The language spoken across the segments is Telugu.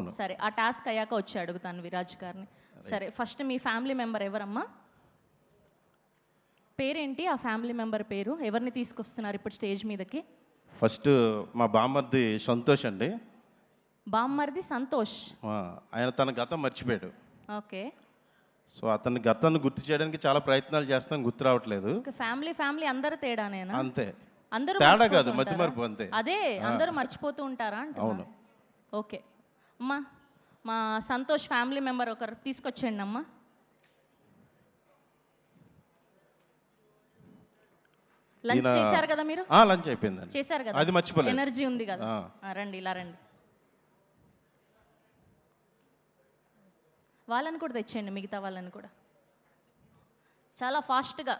అవును. సరే, ఆ టాస్క్ అయ్యాక వచ్చి అడుగుతాను విరాజ్ గారిని. సరే, ఫస్ట్ మీ ఫ్యామిలీ మెంబర్ ఎవరమ్మా? పేరేంటి ఆ ఫ్యామిలీ మెంబర్ పేరు? ఎవరిని తీసుకొస్తున్నారు ఇప్పుడు స్టేజ్ మీదకి? ఫస్ట్ మా బామ్మర్ది సంతోష్ అండి. బామ్మర్ది సంతోష్. ఆయన తన గతం మర్చిపోయాడు. ఓకే. సో అతని గతాన్ని గుర్తు చేయడానికి చాలా ప్రయత్నాలు చేస్తాం, గుర్తు రావట్లేదు. ఫ్యామిలీ అందరూ తేడానేనా? అంతే, అందరూ తేడా మర్చిపోతూ కాదు, మతి ఉంటారా? మరుపు అంతే. అదే, అందరూ మర్చిపోతూ ఉంటారా అంటున్నా. అవును. ఓకే అమ్మా, మా సంతోష్ ఫ్యామిలీ మెంబర్ ఒకరు తీసుకొచ్చేయండి అమ్మా. లంచ్ ఈయన- చేశారు కదా మీరు? లంచ్ అయిపోయిందండి. చేశారు కదా, అది మర్చిపోలేదు. ఎనర్జీ ఉంది కదా. రండి, ఇలా రండి. వాళ్ళని కూడా తెచ్చేయండి, మిగతా వాళ్ళని కూడా చాలా ఫాస్ట్గా.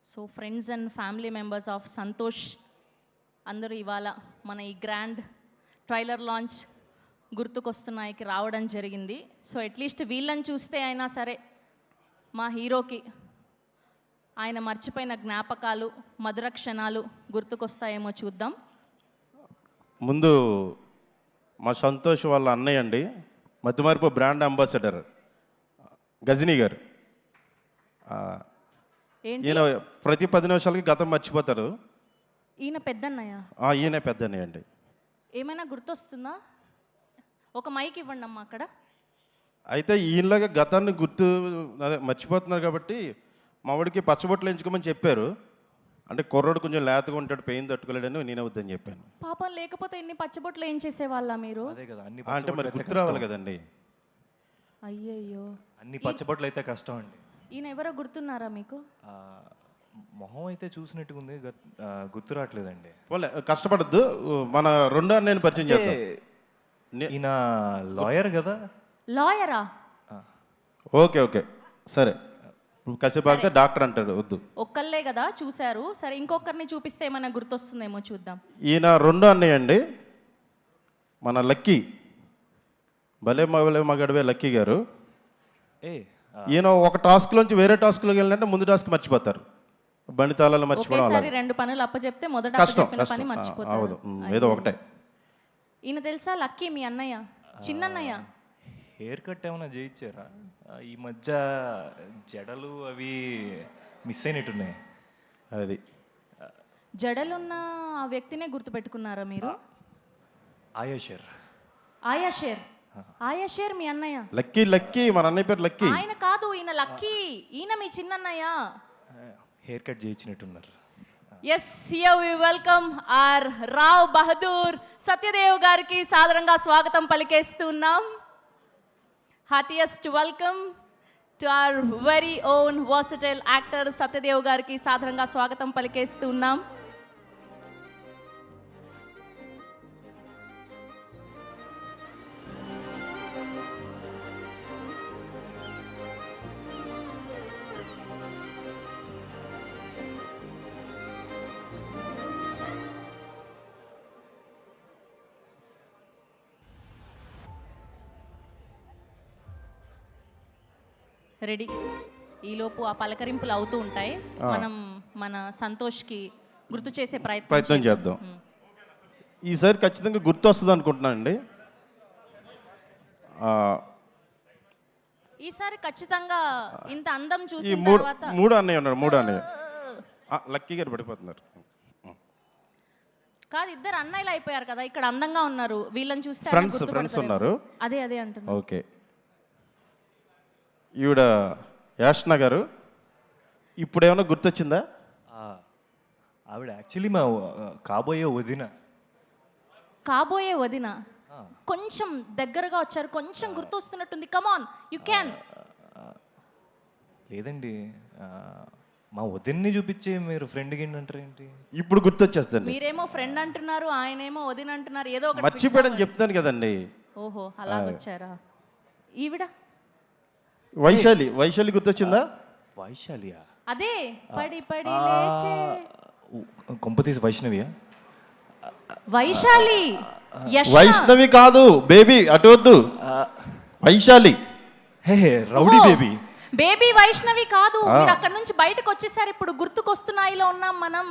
So friends and family members of Santosh అందరూ ఇవాళ మన ఈ గ్రాండ్ ట్రైలర్ లాంచ్ గుర్తుకొస్తున్నాయికి రావడం జరిగింది. సో అట్లీస్ట్ వీళ్ళని చూస్తే అయినా సరే మా హీరోకి ఆయన మర్చిపోయిన జ్ఞాపకాలు, మధుర క్షణాలు గుర్తుకొస్తాయేమో చూద్దాం. ముందు మా సంతోష్ వాళ్ళ అన్నయ్య అండి, మధ్యమార్పు బ్రాండ్ అంబాసిడర్ గజనీ గారు. ఏంటి ఈయన ప్రతి 10 నిమిషాలకి గతం మర్చిపోతారు. ఈయన పెద్దన్నయ్య? ఈయనే పెద్ద అన్నయ్య అండి. ఏమైనా గుర్తొస్తుందా? ఒక మైక్ ఇవ్వండి అమ్మా అక్కడ. అయితే ఈయనలాగా గతాన్ని అదే మర్చిపోతున్నారు కాబట్టి మా వాడికి పచ్చబొట్లు ఎంచుకోమని చెప్పారు. అంటే కుర్రోడు కొంచెం లేతగా ఉంటాడు, పెయిన్ తట్టుకోలేడని నేనే వద్దని చెప్పాను. పాపం, లేకపోతే ఇన్ని పచ్చబొట్లు ఏం చేసేవాళ్ళ మీరు? అదే కదా, అన్ని అంటే మరి గుర్తు రావాలి కదండి. అయ్యయ్యో, అన్ని పచ్చబొట్లు అయితే కష్టం అండి. ఈయన ఎవరో గుర్తున్నారా మీకు? మొహం అయితే చూసినట్టుగా ఉంది, గుర్తు రావట్లేదండి. పోలే, కష్టపడద్దు, మన రెండో అన్నయ్యని పరిచయం చేద్దాం. ఈయన లాయర్ కదా? లాయరా? ఓకే ఓకే, సరే. కాసేపు ఆగితే డాక్టర్ అంటాడు, వద్దు. ఒక్కళ్ళే కదా చూశారు. సరే, ఇంకొకరిని చూపిస్తే ఏమైనా గుర్తొస్తుందేమో చూద్దాం. ఈయన రెండో అన్నయ్య అండి, మన లక్కీ. భలే మగడవే లక్కీ గారు. ఈయన ఒక టాస్క్లోంచి వేరే టాస్క్లోకి వెళ్ళాలంటే ముందు టాస్క్ మర్చిపోతారు. బండి తాళాలు మర్చిపోవడం ఒకేసారి 2 పనులు అప్పచెప్తే మొదట కష్టం. అప్పచెప్పిన పని మర్చిపోతారు. అవును, ఏదో ఒకటే. ఈయన తెలుసా లక్కీ, మీ అన్నయ్య, చిన్నన్నయ్య. హెయిర్ కట్ ఏమైనా చేయించారా? ఈ మధ్య జడలు అవి మిస్ అయినట్టున్నాయి. అది జడలున్న ఆ వ్యక్తినే గుర్తుపెట్టుకున్నారా మీరు? ఆయేషర్. ఆయాషేర్ మీ అన్నయ్య? లక్కీ మన అన్నయ్య పేరు లక్కీ. ఆయన కాదు, ఈయన లక్కీ. ఈయన మీ చిన్నన్నయ్య. హెయిర్ కట్ చేయించినట్టున్నారు. Yes, here we welcome R Rao Bahadur Satyadev గారికి సాదరంగా స్వాగతం పలికేస్తున్నాం. Heartiest welcome to our very own versatile actor Satyadev గారికి సాదరంగా స్వాగతం పలికేస్తున్నాం. రెడీ. ఈలోపు ఆ పలకరింపులు అవుతూ ఉంటాయి. మనం మన సంతోష్కి గుర్తు చేసే ప్రయత్నం చేద్దాం. ఈసారి ఖచ్చితంగా గుర్తు వస్తుంది అనుకుంటున్నానండి. ఈసారి ఖచ్చితంగా ఇంత అందం ఈ చూసిన మూడు తర్వాత అన్నయ్య ఉన్నారు, మూడో అన్నయ్య. లక్కీ గారు పడిపోతున్నారు. కాదు, ఇద్దరు అన్నయ్యలు అయిపోయారు కదా, ఇక్కడ అందంగా ఉన్నారు. వీళ్ళని చూస్తే ఫ్రెండ్స్ ఉన్నారు. అదే అంటున్నా. ఓకే, ఈవిడ యాష్న గారు. ఇప్పుడు ఏమైనా గుర్తొచ్చిందా? ఆవిడ యాక్చువల్లీ మా కాబోయే వదిన. కొంచెం దగ్గరగా వచ్చారు, కొంచెం గుర్తొస్తున్నట్టుంది. కమాన్, యు క్యాన్. లేదండి, మా వదిన్ని చూపించి మీరు ఫ్రెండ్ అంటారు ఏంటి? ఇప్పుడు గుర్తొచ్చేస్తుంది. మీరేమో ఫ్రెండ్ అంటున్నారు, ఆయనేమో వదిన అంటున్నారు. ఏదో ఒకటి మర్చిపోయాడని చెప్తాను కదండి. ఓహో, అలాగొచ్చారా? ఈవిడ వైశాలి గుర్తొచ్చిందా? వైశాలియా? అదే, పడి లేచే కొంపతీసి వైష్ణవియా? వైశాలి. వైష్ణవి కాదు బేబీ, అటు వద్దు. వైశాలి. హే రౌడీ బేబీ. బేబీ వైష్ణవి కాదు, మీరు అక్కడ నుంచి బయటకు వచ్చేసారు. ఇప్పుడు గుర్తుకొస్తున్నాయిలో ఉన్నాం మనం.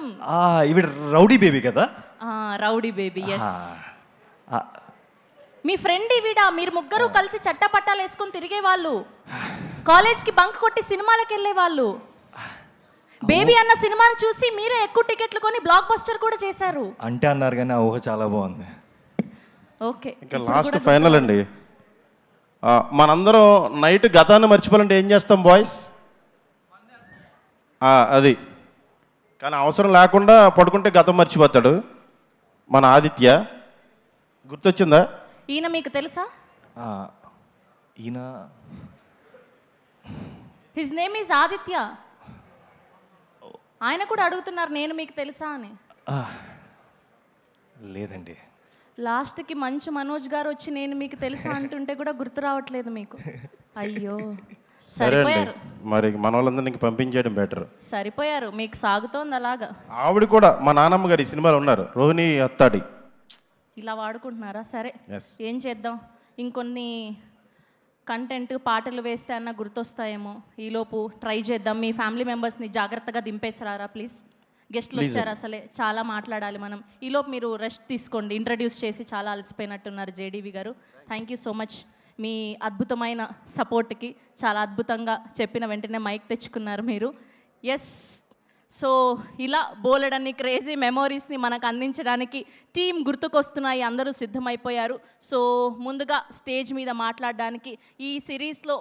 ఇవి రౌడీ బేబీ కదా. Rowdy baby, yes. ఆ, మీ ఫ్రెండ్ ఈవిడ, మీరు ముగ్గురు కలిసి చట్టపట్టాలు వేసుకొని తిరిగేవాళ్ళు, కాలేజ్కి బంక్ కొట్టి సినిమాలకు వెళ్ళేవాళ్ళు. బేబీ అన్న సినిమాని చూసి మీరే ఎక్కువ టికెట్లు కొని బ్లాక్ బస్టర్ కూడా చేశారు. అంటే అన్నారు కానీ ఆ ఊహ చాలా బాగుంది. ఓకే, ఇంకా లాస్ట్ ఫైనల్ అండి. మనందరం నైట్ గతాన్ని మర్చిపోవాలంటే ఏం చేస్తాం బాయ్స్? అది కానీ అవసరం లేకుండా పడుకుంటే గతం మర్చిపోతాడు. మన ఆదిత్య గుర్తొచ్చిందా? ఈయన మీకు తెలుసా? ఈయన హిజ్ నేమ్ ఈజ్ ఆదిత్య. ఆయన కూడా అడుగుతున్నారు నేను మీకు తెలుసా అని. లేదండి. లాస్ట్కి మంచు మనోజ్ గారు వచ్చి నేను మీకు తెలుసా అంటుంటే కూడా గుర్తు రావట్లేదు మీకు. అయ్యో, సరే అండి, సరిపోయారు. మరి మన వాళ్ళందరినీ ఇంక పంపించేయడం బెటర్. సరిపోయారు, మీకు సాగుతోంది అలాగా. ఆవిడ కూడా మా నాన్నమ్మ గారు ఈ సినిమాలో ఉన్నారు, రోహిణి అత్తాడి. ఇలా వాడుకుంటున్నారా? సరే, Yes. ఏం చేద్దాం, ఇంకొన్ని కంటెంట్ పాటలు వేస్తే అన్న గుర్తొస్తాయేమో. ఈలోపు ట్రై చేద్దాం. మీ ఫ్యామిలీ మెంబర్స్ని జాగ్రత్తగా దింపేసరారా ప్లీజ్. గెస్ట్లు వచ్చారు, అసలే చాలా మాట్లాడాలి మనం. ఈలోపు మీరు రెస్ట్ తీసుకోండి. ఇంట్రడ్యూస్ చేసి చాలా అలసిపోయినట్టున్నారు జేడీవి గారు. థ్యాంక్ యూ సో మచ్ మీ అద్భుతమైన సపోర్ట్కి. చాలా అద్భుతంగా చెప్పిన వెంటనే మైక్ తెచ్చుకున్నారు మీరు. ఎస్, సో ఇలా బోలెడన్ని క్రేజీ మెమోరీస్ని మనకు అందించడానికి టీం గుర్తుకొస్తున్నాయి, అందరూ సిద్ధమైపోయారు. సో ముందుగా స్టేజ్ మీద మాట్లాడడానికి ఈ సిరీస్లో